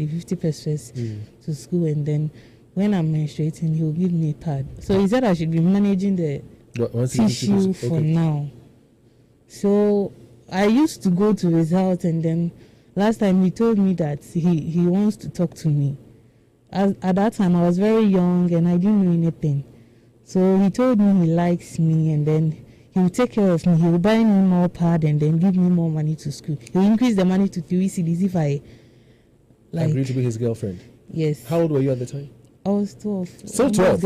50 pesos to school, and then when I'm menstruating, he'll give me a pad. So he said I should be managing the tissue for now. So I used to go to his house, and then last time he told me that he wants to talk to me. At that time, I was very young and I didn't know anything. So he told me he likes me, and then he will take care of me. He will buy me more pad and then give me more money to school. He will increase the money to 3 cedis if I agreed to be his girlfriend. Yes. How old were you at the time? I was 12. So 12?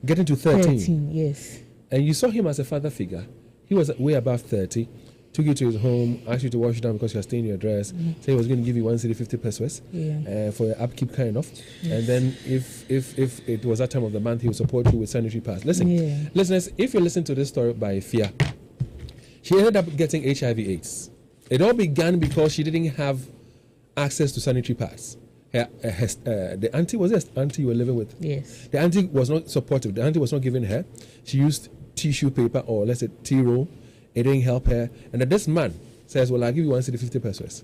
Getting to 13, yes. And you saw him as a father figure. He was way above 30. Took you to his home, asked you to wash it down because you are staying in your dress. Said he was going to give you 1 cedi 50 pesos for your upkeep, kind of. Yes. And then if it was that time of the month, he would support you with sanitary pads. Listen, listeners, if you listen to this story by Fia, she ended up getting HIV/AIDS. It all began because she didn't have access to sanitary pads. The auntie, was it auntie you were living with? Yes. The auntie was not supportive. The auntie was not giving her. She used tissue paper, or let's say tea roll. It didn't help her. And then this man says, well, I'll give you 1 cedi 50 pesos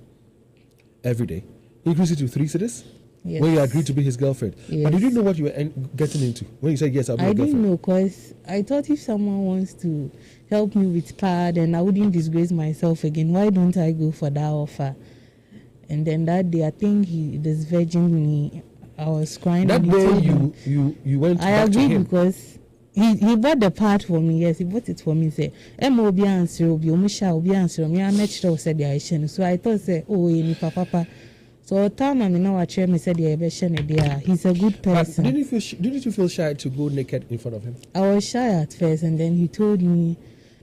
every day. He increased it to 3 cedis when you agreed to be his girlfriend. Yes. But you didn't know what you were getting into when you said, yes, I'll be your girlfriend. I didn't know, because I thought if someone wants to help me with pad and I wouldn't disgrace myself again, why don't I go for that offer? And then that day, I think he disvirgined me. I was crying. That day you went back to him. I agreed because he bought the part for me. Yes, he bought it for me. Say, "Emo be answer, obi omusha, obi answer me." I met sure said the Aisha. So I thought, say, "Oh, ni papa." So time I now I me said the Aisha there. He's a good person. But didn't you feel shy to go naked in front of him? I was shy at first, and then he told me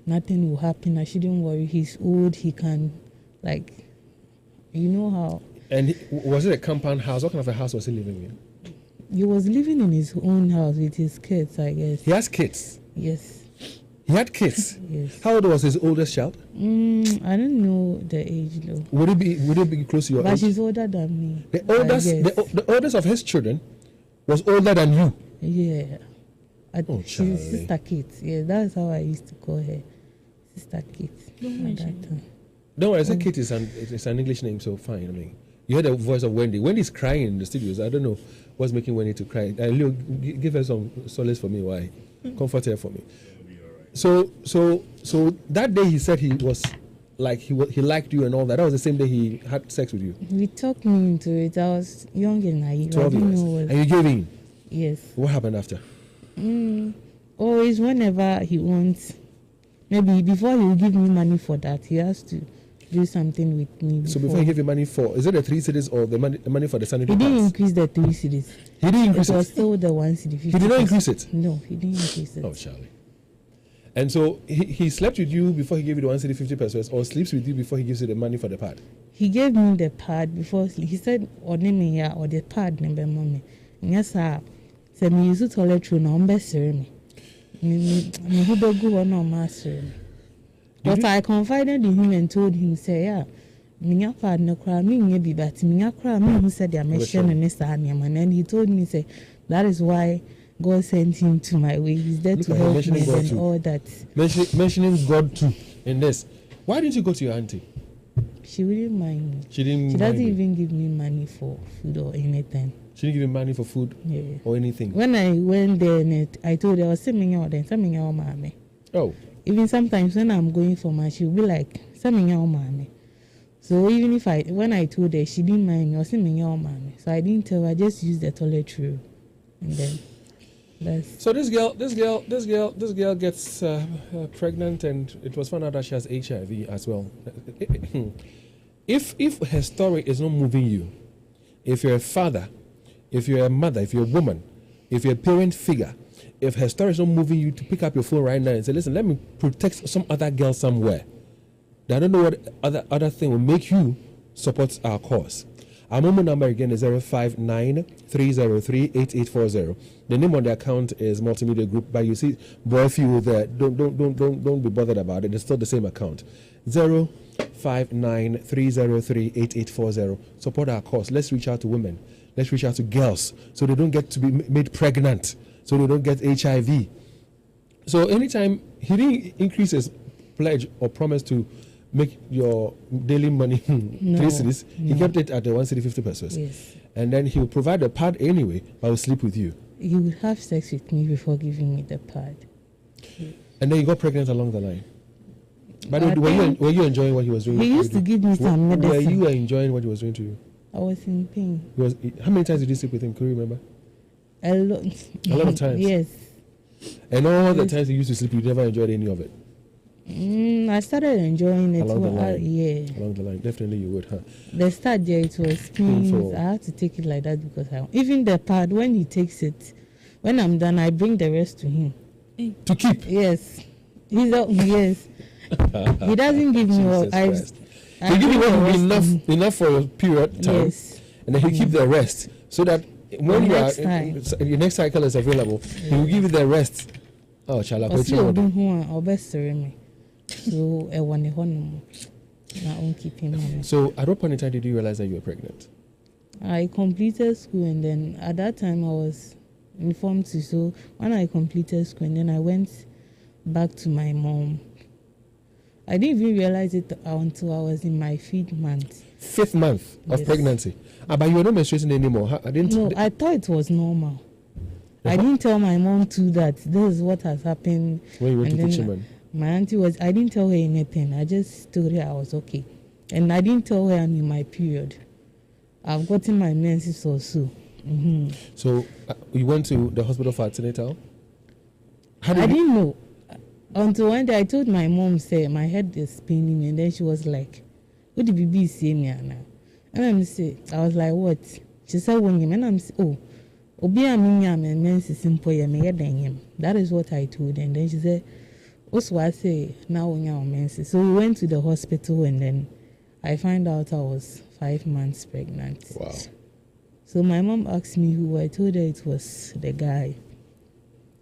nothing will happen. I shouldn't worry. He's old. He can, like, you know how. And was it a compound house? What kind of a house was he living in? He was living in his own house with his kids, I guess. He has kids? Yes. He had kids? Yes. How old was his oldest child? I don't know the age though. Would it be close to your age? But she's older than me. The oldest of his children was older than you? Yeah. She's Sister Kate. Yeah, that's how I used to call her. Sister Kate at that time. Don't worry, I said Kate is an English name, so fine. I mean, you heard the voice of Wendy. Wendy's crying in the studios. I don't know what's making Wendy to cry. Leo, give her some solace for me. Why? Comfort her for me. So that day he said he was like he liked you and all that. That was the same day he had sex with you. He talked me into it. I was young and naive. 12 years. And you gave in? Yes. What happened after? Always whenever he wants, maybe before he will give me money for that, he has to do something with me. So before he gave you money for, is it the 3 cedis or the money for the sanitary pads? He didn't increase the 3 cedis. He didn't increase it? It was still the 1 cedi 50. He did not increase it? No, he didn't increase it. Oh, Charlie. And so he slept with you before he gave you the 1 cedi 50 pesos, or sleeps with you before he gives you the money for the pad? He gave me the pad before he said, or the pad number mommy. Yes, sir. So me use it toilet roll na umbesere me. Me who be go on master. But I confided in him and told him, say, yeah, minya pad no cry, me be but minya cry, me who said the mission and this and then he told me, say, that is why God sent him to my way. He's there to help me and all that. Mentioning God too in this. Why didn't you go to your auntie? She wouldn't mind me. She doesn't even give me money for food or anything. She didn't give you money for food or anything? When I went there, I told her, I was sending out then, sending out mommy. Oh. Even sometimes when I'm going for my, she'll be like, sending out mommy. So even when I told her, she didn't mind me, I was sending out mommy. So I didn't tell her, I just used the toilet roll. And then So this girl gets pregnant, and it was found out that she has HIV as well. If her story is not moving you, if you're a father, if you're a mother, if you're a woman, if you're a parent figure, if her story is not moving you to pick up your phone right now and say, listen, let me protect some other girl somewhere, then I don't know what other thing will make you support our cause. Our mobile number again is 059-303-8840. The name on the account is Multimedia Group, but you see, boy, if you there, don't be bothered about it. It's still the same account. 059-303-8840. Support our cause. Let's reach out to women. Let's reach out to girls so they don't get to be made pregnant, so they don't get HIV. So anytime he didn't increase his pledge or promise to make your daily money 3 cedis. He kept it at the 1 cedi 50 pesos. Yes. And then he would provide the pad anyway, but would sleep with you. He would have sex with me before giving me the pad. And then you got pregnant along the line. But were you enjoying what he was doing? He used to give me some medicine. Were you enjoying what he was doing to you? I was in pain. How many times did you sleep with him? Can you remember? A lot. A lot of times? Yes. And all the times you used to sleep, you never enjoyed any of it? I started enjoying it. Along the line? Yeah. Along the line. Definitely you would, huh? The start there, it was painful. I had to take it like that because even the pad, when he takes it, when I'm done, I bring the rest to him. To keep? Yes. Yes. He doesn't give me all. He give you enough for your period time. Yes. And then he keep the rest so that when your next cycle is available, he will give you the rest. Oh, chala. So at what point in time did you realize that you were pregnant? I completed school, and then at that time I was informed to. So when I completed school, and then I went back to my mom. I didn't even realize it until I was in my 5th month. 5th month of pregnancy? But you were not menstruating anymore. I thought it was normal. I didn't tell my mom too that this is what has happened. When you went to Kuchiman? My auntie I didn't tell her anything. I just told her I was okay. And I didn't tell her I'm in my period. I've gotten my menses also. Mm-hmm. So you went to the hospital for antenatal? I didn't know. Until one day I told my mom, say my head is spinning me, and then she was like, "What did BB say me now?" And I was like, "What?" She said, "When you," and I'm say, "Oh, obi aminya me menses simple ya me yedanyem." That is what I told her. And then she said, "Also, I say now when you menses." So we went to the hospital, and then I found out I was 5 months pregnant. Wow. So my mom asked me who. I told her it was the guy.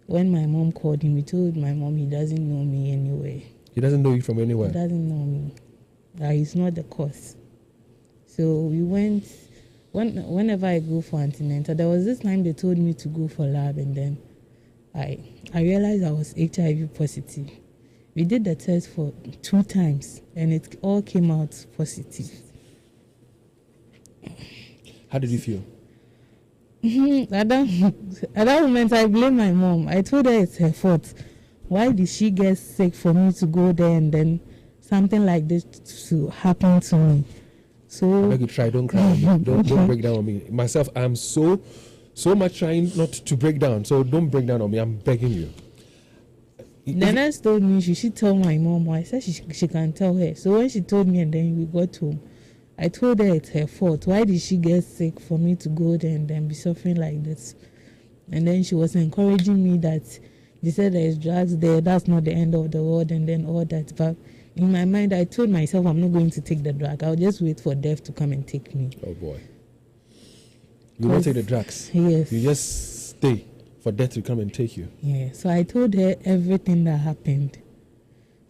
When my mom called him, he told my mom he doesn't know me anyway. He doesn't know you from anywhere? He doesn't know me. He's not the cause. So we went, whenever I go for antenatal, there was this time they told me to go for lab, and then I realized I was HIV positive. We did the test for 2 times, and it all came out positive. How did you feel? At that moment, I blame my mom. I told her it's her fault. Why did she get sick for me to go there and then something like this to happen to me? So I beg you, try. Don't cry. Don't break down on me. Myself, I'm so much trying not to break down. So don't break down on me. I'm begging you. The nurse told me she should tell my mom. I said she can tell her. So when she told me, and then we got home, I told her it's her fault. Why did she get sick for me to go there and then be suffering like this? And then she was encouraging me that they said there's drugs there, that's not the end of the world, and then all that. But in my mind, I told myself I'm not going to take the drug. I'll just wait for death to come and take me. Oh boy. You won't take the drugs? Yes. You just stay for death to come and take you? Yeah. So I told her everything that happened.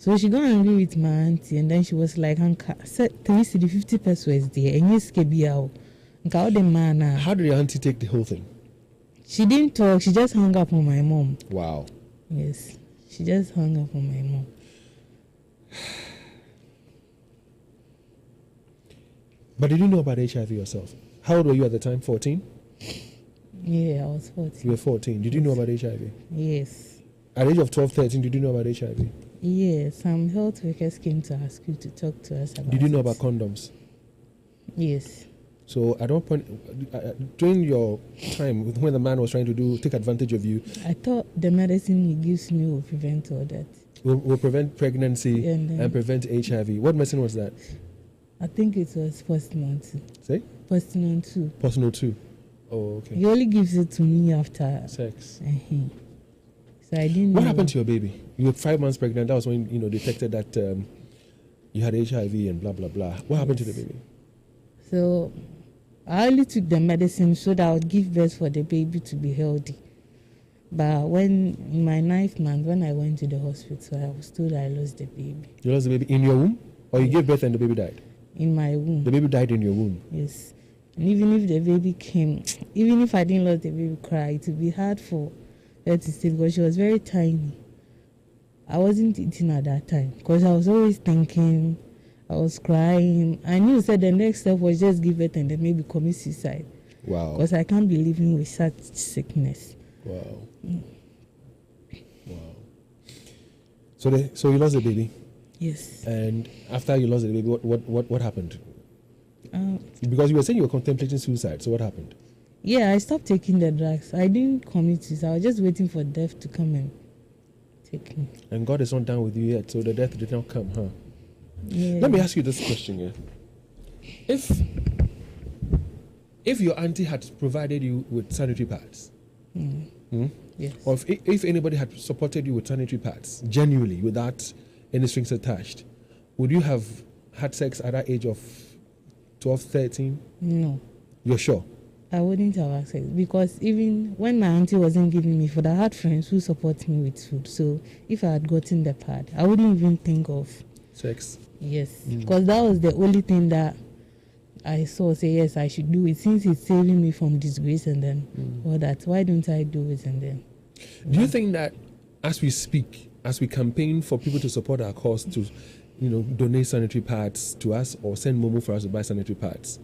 So she got angry with my auntie, and then she was like, said 3 cedi 50 pesos there, and yes, how did your auntie take the whole thing? She didn't talk, she just hung up on my mom. Wow. Yes, she just hung up on my mom. But did you know about HIV yourself? How old were you at the time? 14? Yeah, I was 14. You were 14. Did you know about HIV? Yes. At the age of 12, 13, did you know about HIV? Yes, some health workers came to our school to talk to us about it. Did you know about condoms? Yes. So at one point, during your time, when the man was trying to take advantage of you... I thought the medicine he gives me will prevent all that. Will prevent pregnancy and prevent HIV. What medicine was that? I think it was Postinol 2. Say? Postinol 2. Postinol 2. Oh, okay. He only gives it to me after... sex. So I didn't What know. happened to your baby? You were 5 months pregnant. That was when, detected that you had HIV and blah, blah, blah. What happened to the baby? So I only took the medicine so that I would give birth for the baby to be healthy. But in my 9th month, when I went to the hospital, I was told I lost the baby. You lost the baby in your womb? Or you gave birth and the baby died? In my womb. The baby died in your womb? Yes. And even if the baby came, even if I didn't let the baby cry, it would be hard for her to stay because she was very tiny. I wasn't eating at that time because I was always thinking I was crying. I knew said the next step was just give it and then maybe commit suicide. Wow. Because I can't be living with such sickness. Wow. Wow. So you lost the baby? Yes. And after you lost the baby, what happened? Because you were saying you were contemplating suicide. So what happened? Yeah, I stopped taking the drugs. I didn't commit suicide. I was just waiting for death to come and take me. And God is not done with you yet, so the death did not come, huh? Yeah. Let me ask you this question here. If your auntie had provided you with sanitary pads, yes. or if anybody had supported you with sanitary pads, genuinely, without any strings attached, would you have had sex at that age of 12, 13? No. You're sure? I wouldn't have access because even when my auntie wasn't giving me food, I had friends who support me with food. So if I had gotten the pad, I wouldn't even think of sex. Yes, because that was the only thing that I saw. Say yes, I should do it since it's saving me from disgrace and then all that. Why don't I do it and then? Do you think that as we speak, as we campaign for people to support our cause to, donate sanitary pads to us or send Momo for us to buy sanitary pads?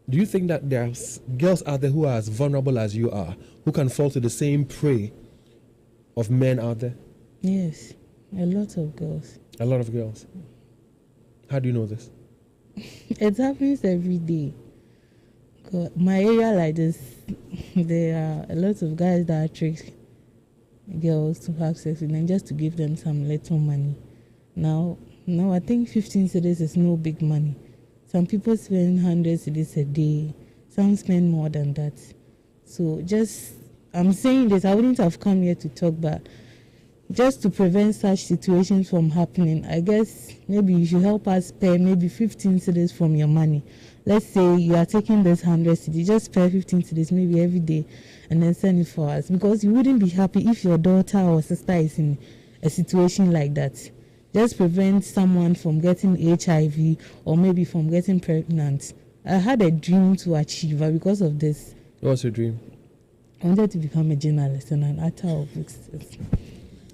Do you think that there are girls out there who are as vulnerable as you are, who can fall to the same prey of men out there? Yes, a lot of girls. A lot of girls. How do you know this? It happens every day. My area like this, there are a lot of guys that trick girls to have sex with them just to give them some little money. Now I think 15 cedis is no big money. Some people spend 100 cedis a day. Some spend more than that. So I'm saying this, I wouldn't have come here to talk, but just to prevent such situations from happening, I guess maybe you should help us pay maybe 15 cedis from your money. Let's say you are taking this 100 cedis, just pay 15 cedis maybe every day and then send it for us. Because you wouldn't be happy if your daughter or sister is in a situation like that. Just prevent someone from getting HIV or maybe from getting pregnant. I had a dream to achieve, but because of this. What's your dream? I wanted to become a journalist and an author of books.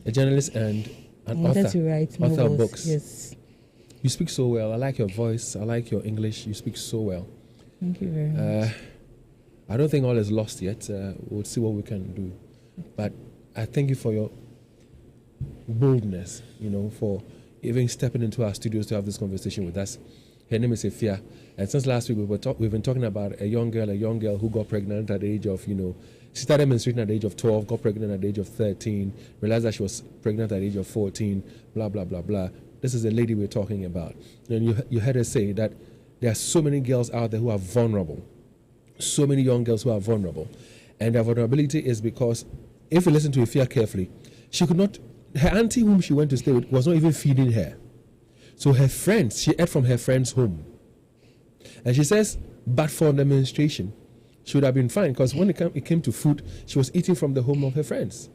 A journalist and an author. I wanted to write novels. Author of books. Yes. You speak so well. I like your voice. I like your English. You speak so well. Thank you very much. I don't think all is lost yet. We'll see what we can do. But I thank you for your boldness, for even stepping into our studios to have this conversation with us. Her name is Efia. And since last week, we've been talking about a young girl who got pregnant at the age of, she started menstruating at the age of 12, got pregnant at the age of 13, realized that she was pregnant at the age of 14, blah, blah, blah, blah. This is the lady we're talking about. And you heard her say that there are so many girls out there who are vulnerable, so many young girls who are vulnerable. And their vulnerability is because, if you listen to Efia carefully, her auntie whom she went to stay with was not even feeding her. So her friends, she ate from her friend's home. And she says, but for the menstruation, she would have been fine because when it came to food, she was eating from the home of her friends.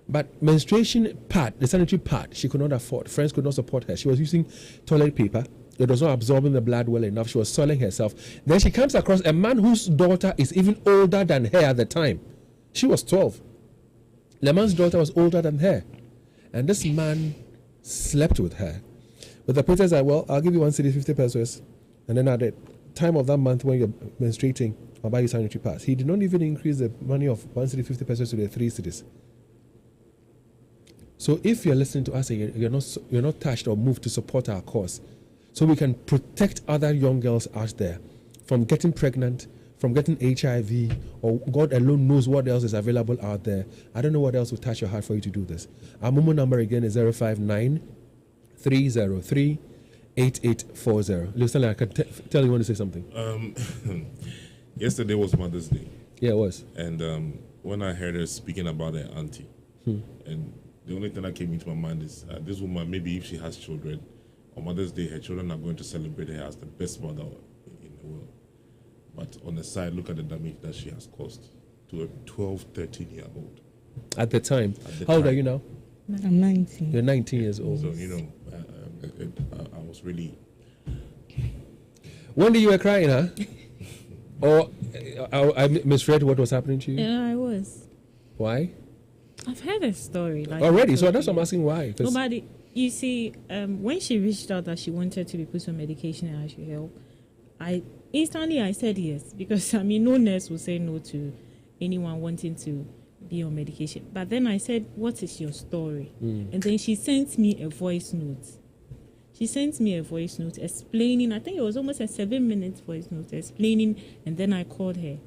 But menstruation pad, the sanitary pad, she could not afford. Friends could not support her. She was using toilet paper. It was not absorbing the blood well enough. She was soiling herself. Then she comes across a man whose daughter is even older than her at the time. She was 12. The man's daughter was older than her. And this man slept with her. But the pretense that, I'll give you 1 cedi, 50 pesos. And then at the time of that month when you're menstruating, I'll buy you sanitary pads. He did not even increase the money of 1 cedi, 50 pesos to the 3 cedis. So if you're listening to us and you're not touched or moved to support our cause, so we can protect other young girls out there from getting pregnant, from getting HIV, or God alone knows what else is available out there. I don't know what else will touch your heart for you to do this. Our Momo number again is 059 303 8840. Listen, I can tell you want to say something. Yesterday was Mother's Day. Yeah, it was. And when I heard her speaking about her auntie, and the only thing that came into my mind is this woman, maybe if she has children, on Mother's Day, her children are going to celebrate her as the best mother in the world. But on the side, look at the damage that she has caused to a 12, 13-year-old. At the time. How old are you now? I'm 19. You're 19 years old. So, I was really... Wendy, you were crying, huh? Or I misread what was happening to you? Yeah, I was. Why? I've heard a story. Already? So that's what I'm asking why. You see, when she reached out that she wanted to be put on medication and I should help, I said yes, because I mean no nurse will say no to anyone wanting to be on medication. But then I said, what is your story? And then she sent me a voice note. Explaining, I think it was almost a 7-minute voice note explaining, and then I called her.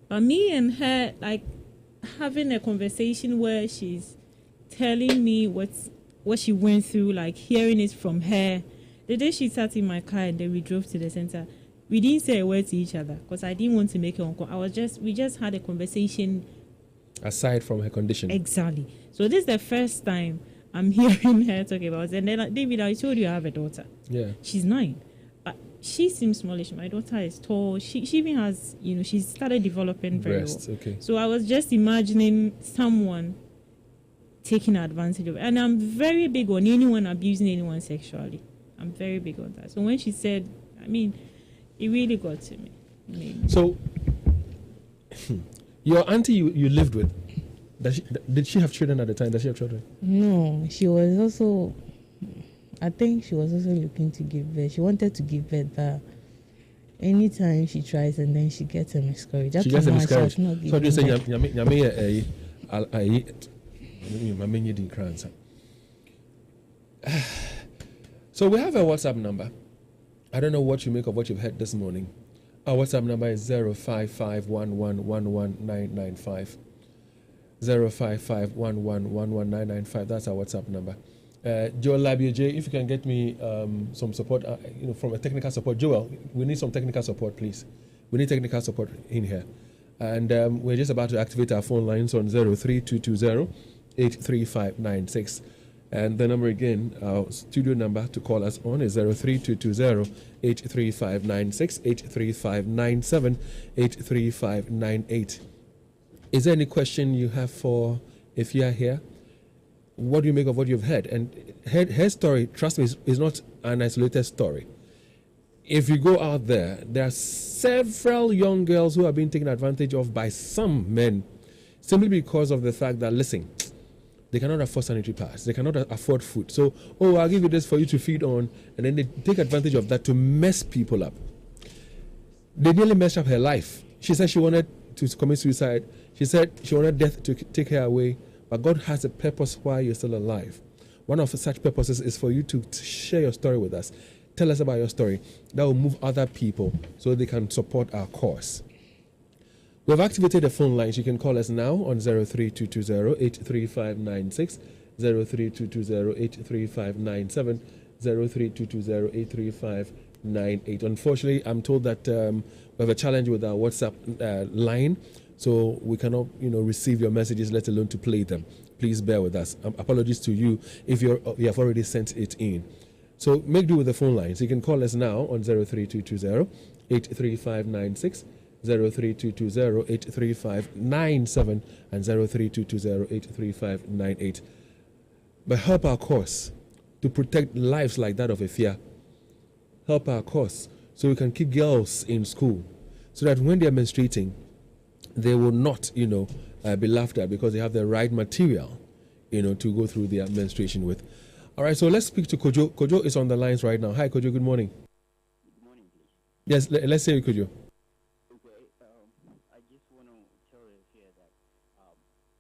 But me and her, like, having a conversation where she's telling me what she went through, like hearing it from her. The day she sat in my car and then we drove to the center, we didn't say a word to each other because I didn't want to make her uncomfortable. We just had a conversation. Aside from her condition. Exactly. So this is the first time I'm hearing her talk about it. And then, David, I told you I have a daughter. Yeah. She's 9. But she seems smallish. My daughter is tall. She even has, she's started developing very well. Okay. So I was just imagining someone taking advantage of it. And I'm very big on anyone abusing anyone sexually. I'm very big on that. So when she said, I mean, it really got to me. So, your auntie you lived with, did she have children at the time? Does she have children? No, she was also, I think she was also looking to give birth. She wanted to give birth, but anytime she tries and then she gets a miscarriage. She gets a miscarriage. So you say, so we have a WhatsApp number. I don't know what you make of what you've heard this morning. Our WhatsApp number is 05511119995. 05511119995. That's our WhatsApp number. Joel Labia J, if you can get me some support, from a technical support. Joel, we need some technical support, please. We need technical support in here. And we're just about to activate our phone lines on 03220-83596. And the number again, our studio number to call us on is 03220-83596, 83597, 83598. Is there any question you have for Efia here? What do you make of what you've heard? And her story, trust me, is not an isolated story. If you go out there are several young girls who are being taken advantage of by some men simply because of the fact that, listen, they cannot afford sanitary pads. They cannot afford food. So, I'll give you this for you to feed on. And then they take advantage of that to mess people up. They nearly messed up her life. She said she wanted to commit suicide. She said she wanted death to take her away. But God has a purpose why you're still alive. One of such purposes is for you to share your story with us. Tell us about your story. That will move other people so they can support our cause. We've activated the phone lines. You can call us now on 03220-83596, 03220-83597, 03220-83598. Unfortunately, I'm told that we have a challenge with our WhatsApp line, so we cannot, receive your messages, let alone to play them. Please bear with us. Apologies to you if you have already sent it in. So make do with the phone lines. You can call us now on 03220-83596, 03220-83597, and 03220-83598. But help our cause to protect lives like that of Efia. Help our cause so we can keep girls in school, so that when they are menstruating, they will not, be laughed at because they have the right material, to go through their menstruation with. All right, so let's speak to Kojo. Kojo is on the lines right now. Hi, Kojo. Good morning. Good morning, please. Yes, let's say Kojo. Okay, I just want to tell you here that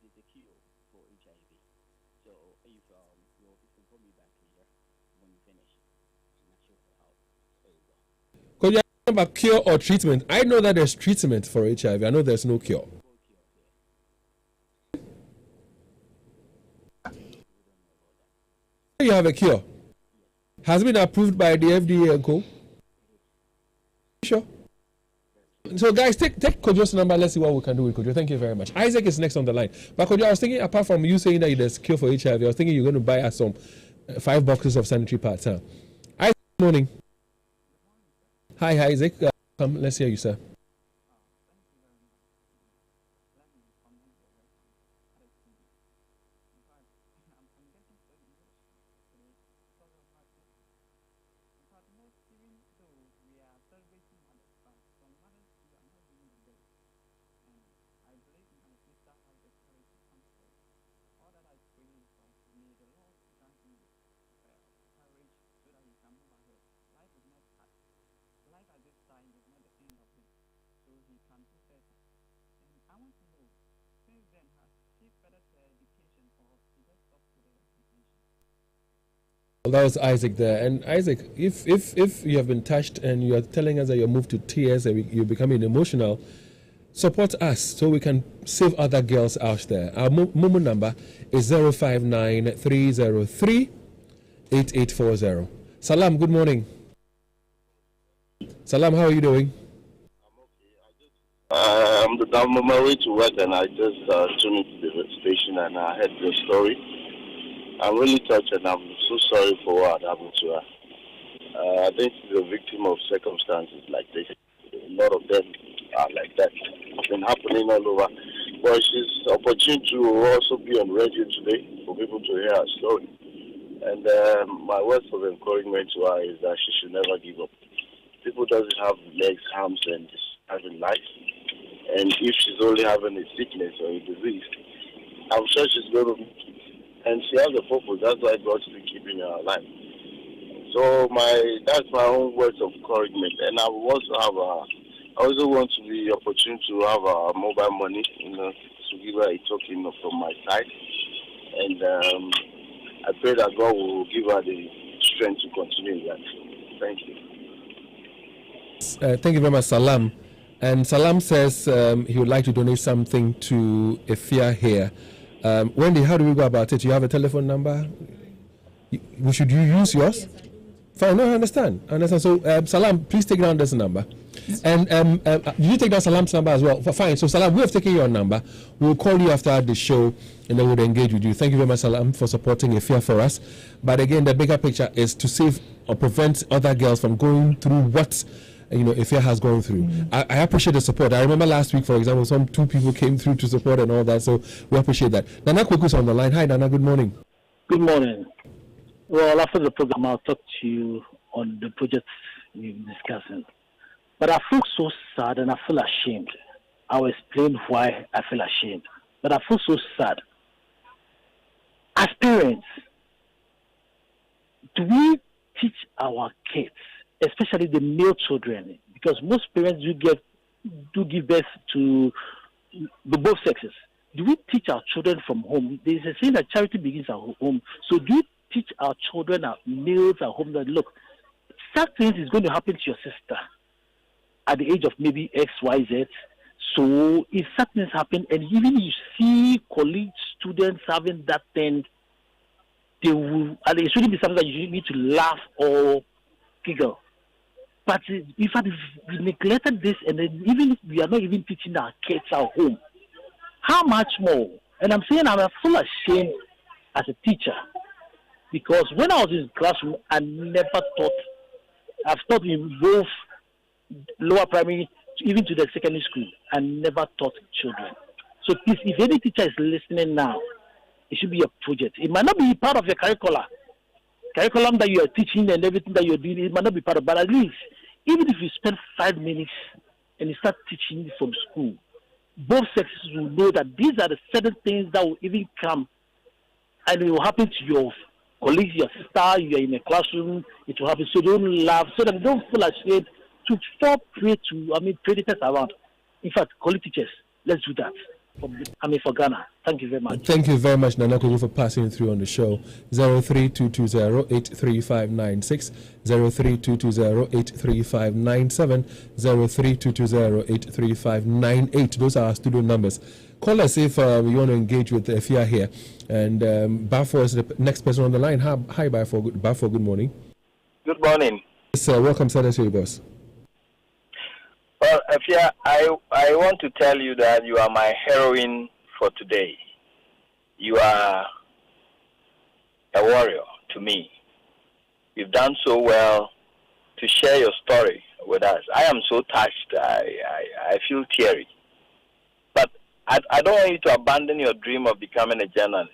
there's a cure for HIV. So if your office can call me back here when you finish, and I'll show you how it will go. Kojo, about cure or treatment? I know that there's treatment for HIV. I know there's no cure. You have a cure. Has it been approved by the FDA and co? Sure. So guys, take Kojo's number. Let's see what we can do with Kojo. Thank you very much. Isaac is next on the line. But Kojo, I was thinking, apart from you saying that there's a cure for HIV, I was thinking you're going to buy us some 5 boxes of sanitary pads. Huh? Isaac, good morning. Hi, Isaac. Come, let's hear you, sir. Well, that was Isaac there. And Isaac, if you have been touched and you are telling us that you're moved to tears and you're becoming emotional, support us so we can save other girls out there. Our Momo number is 059-303-8840. Salam, good morning. Salam, how are you doing? I'm on my way to work and I just tuned into the station and I heard your story. I'm really touched and I'm so sorry for what happened to her. I think she's a victim of circumstances like this. A lot of them are like that. It's been happening all over. But she's opportunity to also be on radio today for people to hear her story. And my words of encouragement to her is that she should never give up. People doesn't have legs, arms, and just having life. And if she's only having a sickness or a disease, I'm sure she's going to. And she has a purpose. That's why God's been keeping her alive. So that's my own words of encouragement. And I also want to be opportune to have a mobile money, to give her a token from my side. And I pray that God will give her the strength to continue that. Thank you. Thank you very much, Salam. And Salam says he would like to donate something to Efia here. Wendy, how do we go about it? You have a telephone number? Should you use yours? Fine, no, I understand. So, Salam, please take down this number. And you take down Salam's number as well. Fine, so Salam, we have taken your number. We'll call you after the show and then we'll engage with you. Thank you very much, Salam, for supporting Efia for us. But again, the bigger picture is to save or prevent other girls from going through what Efia has gone through. I appreciate the support. I remember last week, for example, two people came through to support and all that, so we appreciate that. Nana Kweku's on the line. Hi, Nana, good morning. Good morning. Well, after the program, I'll talk to you on the projects we've been discussing. But I feel so sad and I feel ashamed. I'll explain why I feel ashamed. But I feel so sad. As parents, do we teach our kids, especially the male children, because most parents do give birth to both sexes. Do we teach our children from home? There is a saying that charity begins at home. So do you teach our children, our males at home, that look, such things is going to happen to your sister at the age of maybe X, Y, Z. So if such things happen, and even you see colleagues, students having that thing, and it shouldn't be something that you need to laugh or giggle. But if we neglected this, and then even if we are not even teaching our kids at home, how much more? And I'm saying I'm full ashamed as a teacher, because when I was in classroom, I never taught. I've taught in both lower primary, even to the secondary school. I never taught children. So please, if any teacher is listening now, it should be a project. It might not be part of your curriculum that you are teaching and everything that you're doing. It might not be part of, but at least, even if you spend 5 minutes and you start teaching from school, both sexes will know that these are the certain things that will even come, and it will happen to your colleagues, your sister. You are in a classroom, it will happen. So don't laugh, so that they don't feel ashamed to fall prey to predators around. In fact, college teachers, let's do that. For Ghana. Thank you very much. Thank you very much, Nana Kudu, for passing through on the show. 03220-83596, 03220-83597, 03220-83598. Those are our studio numbers. Call us if you want to engage with Efia here. And Bafor is the next person on the line. Hi, Bafor. Bafor, good morning. Good morning. Yes, welcome, Senator Boss. Well, Efia, I want to tell you that you are my heroine for today. You are a warrior to me. You've done so well to share your story with us. I am so touched. I feel teary. But I don't want you to abandon your dream of becoming a journalist.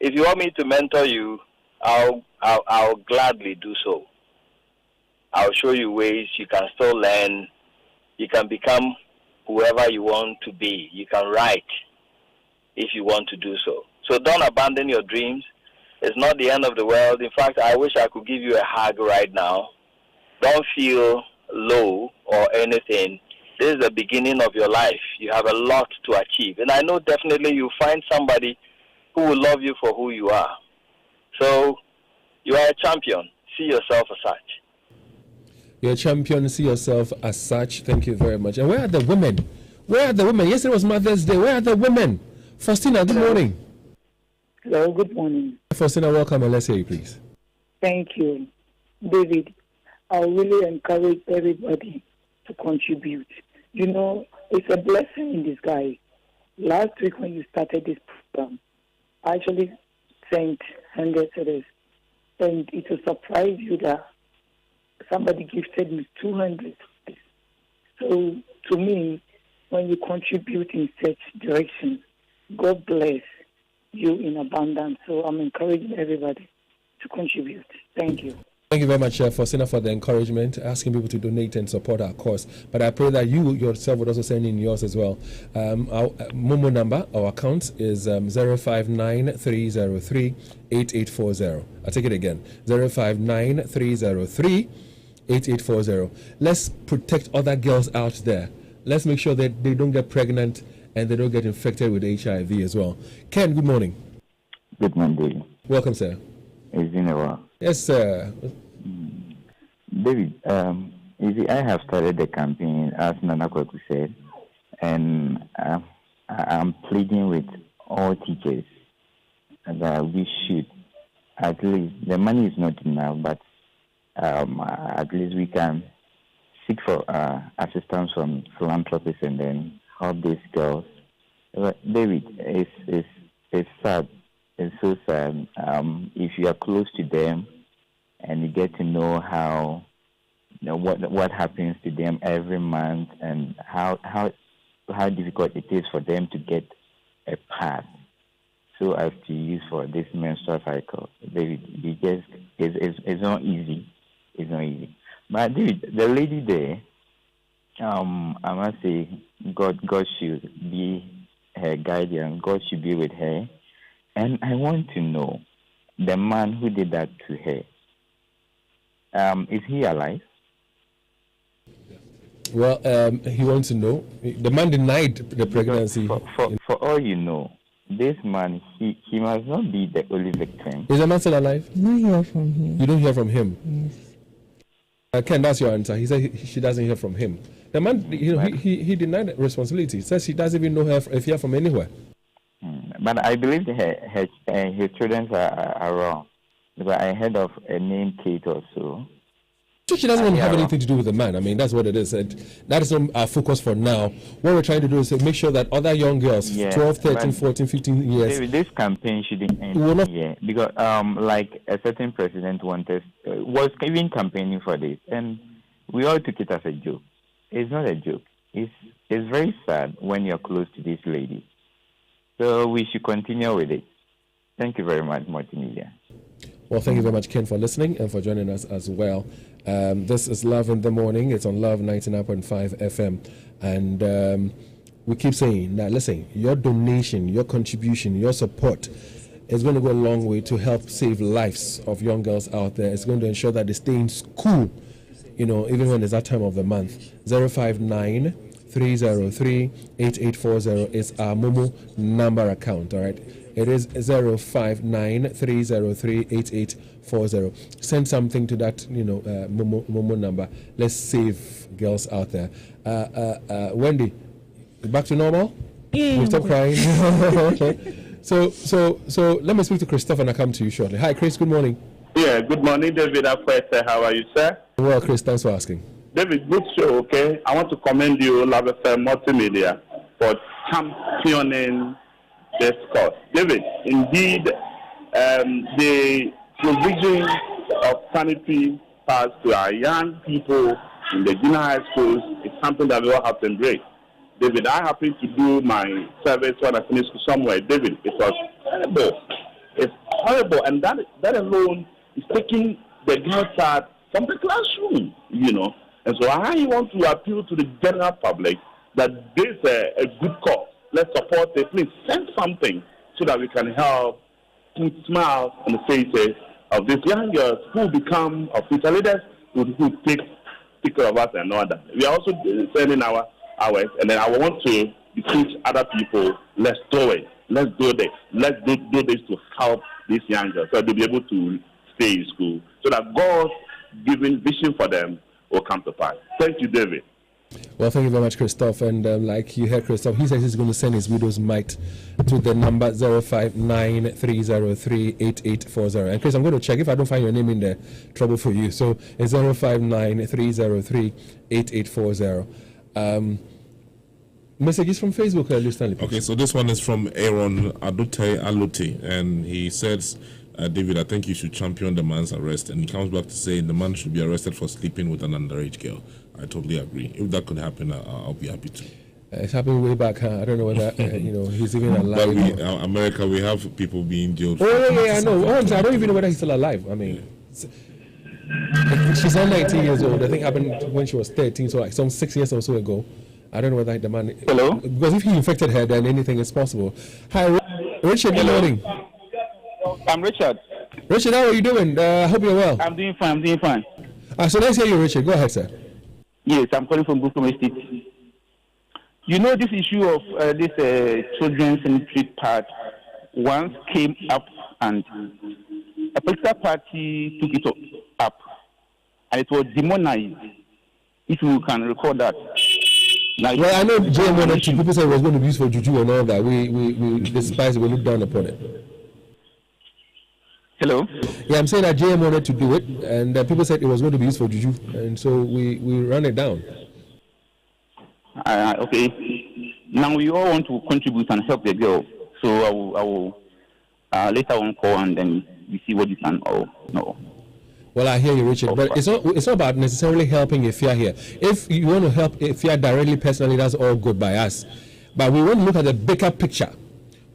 If you want me to mentor you, I'll gladly do so. I'll show you ways you can still learn. You can become whoever you want to be. You can write if you want to do so. So don't abandon your dreams. It's not the end of the world. In fact, I wish I could give you a hug right now. Don't feel low or anything. this is the beginning of your life. You have a lot to achieve. And I know definitely you'll find somebody who will love you for who you are. So you are a champion. See yourself as such. You're a champion. See yourself as such. Thank you very much. And where are the women? Where are the women? Yesterday was Mother's Day. Where are the women? Faustina, good morning. Hello, good morning. Faustina, welcome, and let's hear you, please. Thank you. David, I really encourage everybody to contribute. You know, it's a blessing in disguise. Last week when you started this program, I actually sent 100 cedis, and it will surprise you that somebody gifted me 200 cedis. So to me, when you contribute in such direction, God bless you in abundance. So I'm encouraging everybody to contribute. Thank you. Thank you very much, Faustina, for the encouragement, asking people to donate and support our cause. But I pray that you yourself would also send in yours as well. Our Momo number, our account is 059-303-8840. I'll take it again, 059-303-8840. Let's protect other girls out there. Let's make sure that they don't get pregnant and they don't get infected with HIV as well. Ken, good morning. Good morning. Welcome, sir. It's been a while. Yes, sir. David, you see, I have started the campaign, as Nana Kwaku said, and I'm pleading with all teachers that we should, at least, the money is not enough, but at least we can seek for assistance from philanthropists and then help these girls. David, it's sad. It's so sad. If you are close to them and you get to know how, what happens to them every month and how difficult it is for them to get a pad so as to use for this menstrual cycle. It's not easy. It's not easy. But David, the lady there, I must say, God should be her guardian. God should be with her. And I want to know, the man who did that to her, is he alive? Well, he wants to know. The man denied the pregnancy. For all you know, this man, he must not be the only victim. Is the man still alive? Not hear from him. You don't hear from him? Yes. Ken, that's your answer. He said she doesn't hear from him. The man, he denied responsibility. He says he doesn't even know her if hear from anywhere. But I believe his children are wrong. But I heard of a name Kate or so. So she doesn't have anything to do with the man. I mean, that's what it is. And that is not our focus for now. What we're trying to do is to make sure that other young girls, 12, 13, 14, 15 years... This campaign shouldn't end here. Because like a certain president was even campaigning for this. And we all took it as a joke. It's not a joke. It's very sad when you're close to this lady. So we should continue with it. Thank you very much, Multimedia. Well, thank you very much, Ken, for listening and for joining us as well. This is Love in the Morning. It's on Love 99.5 FM. And we keep saying that, listen, your donation, your contribution, your support is going to go a long way to help save lives of young girls out there. It's going to ensure that they stay in school, even when it's that time of the month. 059-303-8840 is our Momo number account, all right? It is 059-303-8840. Send something to that, Momo number. Let's save girls out there. Wendy, back to normal? Yeah. Stop crying. So let me speak to Christopher and I'll come to you shortly. Hi, Chris, good morning. Yeah, good morning, David Akuetteh. How are you, sir? Well, Chris, thanks for asking. Good show, okay? I want to commend you, Love FM Multimedia, for championing this cause. David, indeed, the provision of sanitary pads to our young people in the junior high schools is something that we all have to embrace. David, I happened to do my service when I finished school somewhere. David, it was horrible. It's horrible, and that alone is taking the girl child from the classroom, And so I want to appeal to the general public that this is a good cause. Let's support it. Please send something so that we can help put smiles on the faces of these young girls who become our future leaders, who take care of us and all that. We are also sending our hours, and then I want to teach other people, let's do it. Let's do this. Let's do this to help these young girls so they'll be able to stay in school so that God's given vision for them will come to pass. Thank you, David. Well, thank you very much, Christoph. And like you heard Christoph, he says he's going to send his widow's mite to the number 059-303-8840. And Chris, I'm going to check if I don't find your name in there, trouble for you. So it's 059-303-8840. Messages from Facebook, Stanley. Okay, so this one is from Aaron Aluti, and he says, David, I think you should champion the man's arrest. And he comes back to say the man should be arrested for sleeping with an underage girl. I totally agree. If that could happen, I'll be happy to. It's happened way back. I don't know whether he's even alive. But America, we have people being jailed. Oh yeah, I know. I don't even know whether he's still alive. I mean, she's only 19 years old. I think it happened when she was 13, so like some 6 years or so ago. I don't know whether the man. Hello. Because if he infected her, then anything is possible. Hi, Richard. Good morning. I'm Richard. Richard, how are you doing? I hope you're well. I'm doing fine. So let's hear you, Richard. Go ahead, sir. Yes, I'm calling from Buffalo State. You know, this issue of this children's century part once came up, and a political party took it up, and it was demonized. If you can recall that. Now, well, I know JM wanted to. People said it was going to be used for juju and all that. We despise it. We look down upon it. Hello? Yeah, I'm saying that JM wanted to do it, and people said it was going to be used for juju, and so we ran it down. Okay. Now we all want to contribute and help the girl, so I will later on call, and then we see what you can or no. Well, I hear you, Richard, but it's not about necessarily helping Ifya here. If you want to help Ifya directly, personally, that's all good by us. But we want to look at the bigger picture,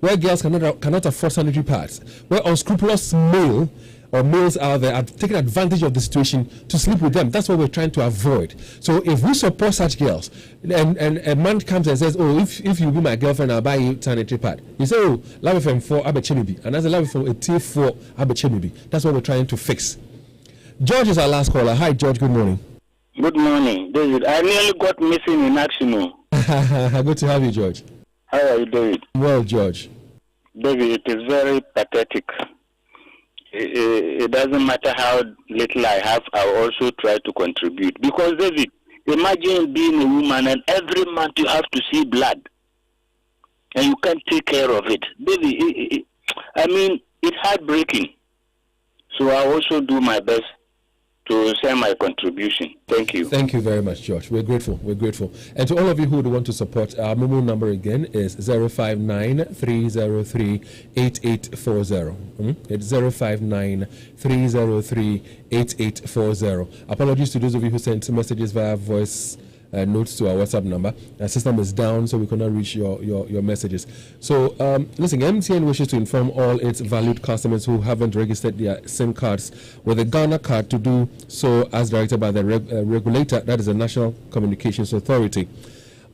where girls cannot afford sanitary pads, where unscrupulous males out there are taking advantage of the situation to sleep with them. That's what we're trying to avoid. So if we support such girls, and a man comes and says, oh, if you be my girlfriend, I'll buy you sanitary pad. You say, oh, love FM 4 Abechemibi, and that's a love FM 4 Abechemibi. That's what we're trying to fix. George is our last caller. Hi, George. Good morning. Good morning, David. I nearly got missing in action. Good to have you, George. How are you, David? Well, George. David, it is very pathetic. It doesn't matter how little I have, I will also try to contribute. Because, David, imagine being a woman and every month you have to see blood. And you can't take care of it. David, it's heartbreaking. So I also do my best to send my contribution. Thank you. Thank you very much, George. We're grateful. And to all of you who would want to support, our mobile number again is 059-303-8840. It's 059-303-8840. Apologies to those of you who sent messages via voice notes to our WhatsApp number. Our system is down, so we cannot reach your messages. So, listen, MTN wishes to inform all its valued customers who haven't registered their SIM cards with a Ghana card to do so as directed by the regulator, that is the National Communications Authority.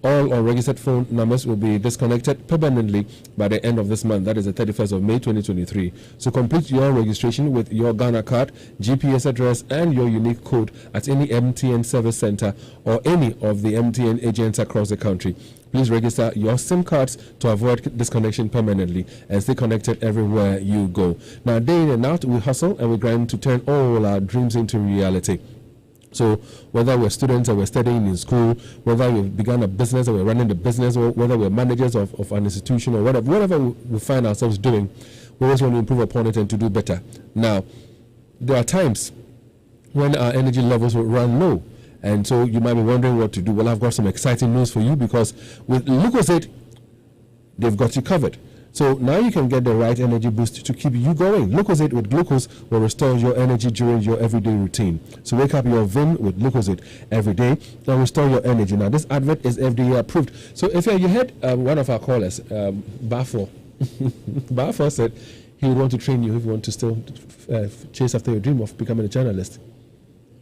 All unregistered phone numbers will be disconnected permanently by the end of this month, that is the 31st of May 2023. So complete your registration with your Ghana card, GPS address, and your unique code at any MTN service center or any of the MTN agents across the country. Please register your SIM cards to avoid disconnection permanently and stay connected everywhere you go. Now, day in and out, we hustle and we grind to turn all our dreams into reality. So whether we're students or we're studying in school, whether we've begun a business or we're running the business, or whether we're managers of an institution or whatever we find ourselves doing, we always want to improve upon it and to do better. Now, there are times when our energy levels will run low. And so you might be wondering what to do. Well, I've got some exciting news for you, because with Lucozade, they've got you covered. So now you can get the right energy boost to keep you going. Lucozade with glucose will restore your energy during your everyday routine. So wake up your vim with Lucozade every day and restore your energy. Now this advert is FDA approved. So if you heard one of our callers, Bafo said he would want to train you if you want to still chase after your dream of becoming a journalist.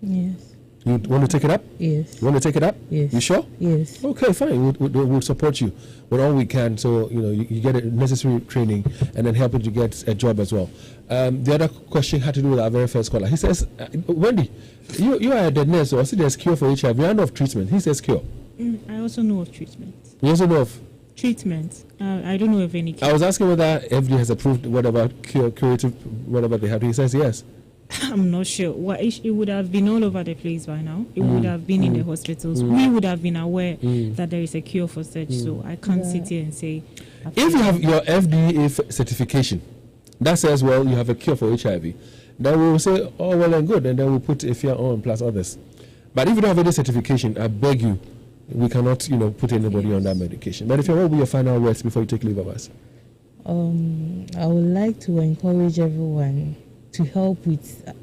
Yes. You want to take it up? Yes. You want to take it up? Yes. You sure? Yes. Okay, fine. We'll support you with all we can, so you get a necessary training and then help you to get a job as well. The other question had to do with our very first caller. He says, Wendy, you are the nurse, or see there's cure for HIV. You are of treatment. He says cure. I also know of treatment. You also know of treatment. I don't know of any cure. I was asking whether FDA has approved whatever curative, whatever they have. He says yes. I'm not sure. It would have been all over the place by now. It would have been in the hospitals. We would have been aware that there is a cure for such. So I can't sit here and say. If you have your FDA certification that says, well, you have a cure for HIV, then we will say, oh, well and good, and then we'll put Ifya on plus others. But if you don't have any certification, I beg you, we cannot, put anybody on that medication. But if you want your final words before you take leave of us. I would like to encourage everyone to help with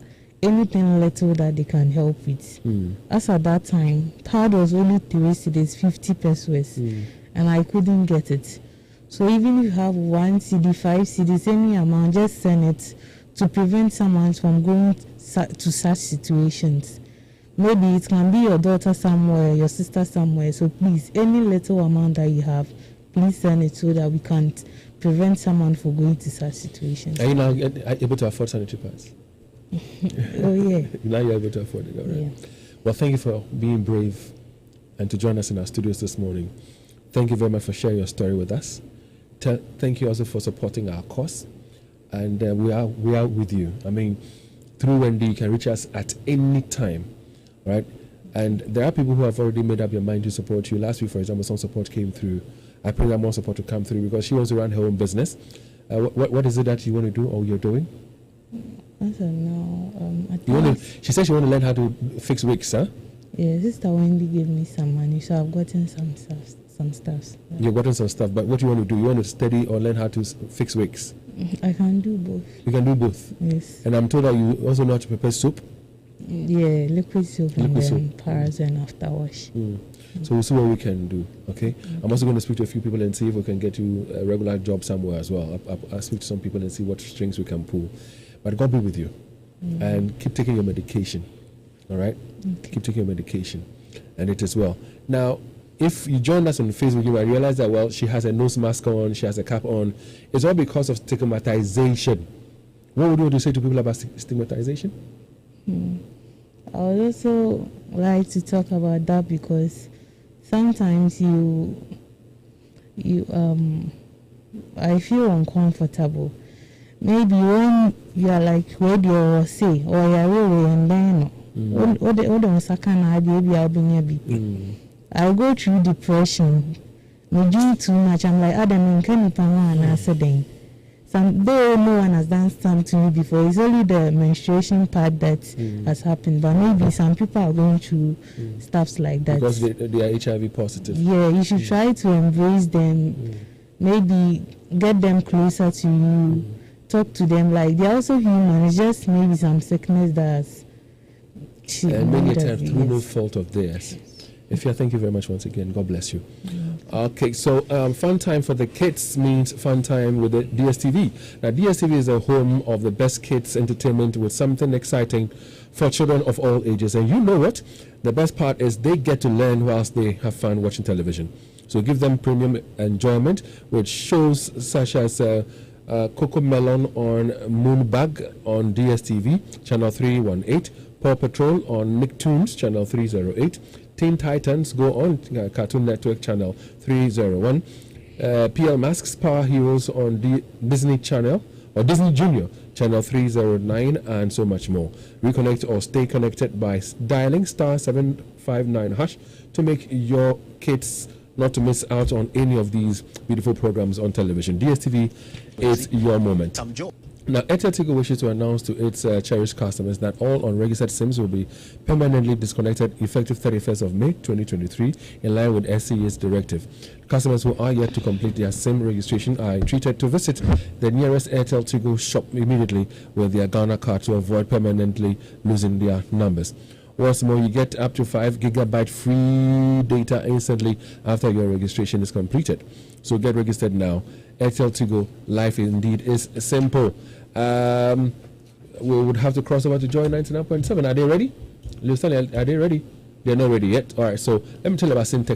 anything little that they can help with. As at that time, pad was only 3 cedis, 50 pesos, and I couldn't get it. So even if you have 1 cedi, 5 cedis, any amount, just send it to prevent someone from going to such situations. Maybe it can be your daughter somewhere, your sister somewhere. So please, any little amount that you have, please send it so that we can prevent someone from going to such situations. Are you now able to afford sanitary pads? Oh, yeah. Now you're able to afford it, all right? Yeah. Well, thank you for being brave and to join us in our studios this morning. Thank you very much for sharing your story with us. Thank you also for supporting our cause. And we are with you. I mean, through Wendy, you can reach us at any time, right? And there are people who have already made up their mind to support you. Last week, for example, some support came through. I pray that more support to come through because she wants to run her own business. What is it that you want to do or you're doing? I don't know. She said she want to learn how to fix wigs, huh? Yeah, Sister Wendy gave me some money, so I've gotten some stuff. Yeah. You've gotten some stuff, but what do you want to do? You want to study or learn how to fix wigs? I can do both. You can do both? Yes. And I'm told that you also know how to prepare soup? Yeah, liquid soap and then paras and after wash. So we'll see what we can do, okay? I'm also going to speak to a few people and see if we can get you a regular job somewhere as well. I'll speak to some people and see what strings we can pull. But God be with you. And keep taking your medication, all right? Okay. Keep taking your medication. And it is well. Now, if you join us on Facebook, you might realize that, well, she has a nose mask on, she has a cap on. It's all because of stigmatization. What would you want to say to people about stigmatization? I would also like to talk about that because sometimes I feel uncomfortable. Maybe when you are like what you say or you are really and then I go through depression. Me do too much. I'm like Adam can you no one has done something to me before. It's only the menstruation part that has happened. But maybe some people are going through stuff like that. Because they are HIV positive. Yeah, you should try to embrace them. Maybe get them closer to you. Talk to them like they're also human. It's just maybe some sickness that's... And many times through no fault of theirs. Ifya, thank you very much once again. God bless you. Okay, so fun time for the kids means fun time with the DSTV. Now, DSTV is the home of the best kids entertainment with something exciting for children of all ages. And you know what? The best part is they get to learn whilst they have fun watching television. So give them premium enjoyment with shows such as Coco Melon on Moonbag on DSTV, Channel 318, Paw Patrol on Nicktoons, Channel 308, Teen Titans go on Cartoon Network Channel 301. PL Masks Power Heroes on Disney Channel or Disney Junior Channel 309 and so much more. Reconnect or stay connected by dialing *759# to make your kids not to miss out on any of these beautiful programs on television. DSTV is your moment. Now, Airtel Tigo wishes to announce to its cherished customers that all unregistered SIMs will be permanently disconnected effective 31st of May 2023 in line with SCA's directive. Customers who are yet to complete their SIM registration are treated to visit the nearest Airtel Tigo shop immediately with their Ghana card to avoid permanently losing their numbers. Once more, you get up to 5 GB free data instantly after your registration is completed. So get registered now. Airtel Tigo, life indeed is simple. We would have to cross over to Joy 99.7. Are they ready? Are they ready? They're not ready yet. All right, so let me tell you about Syntex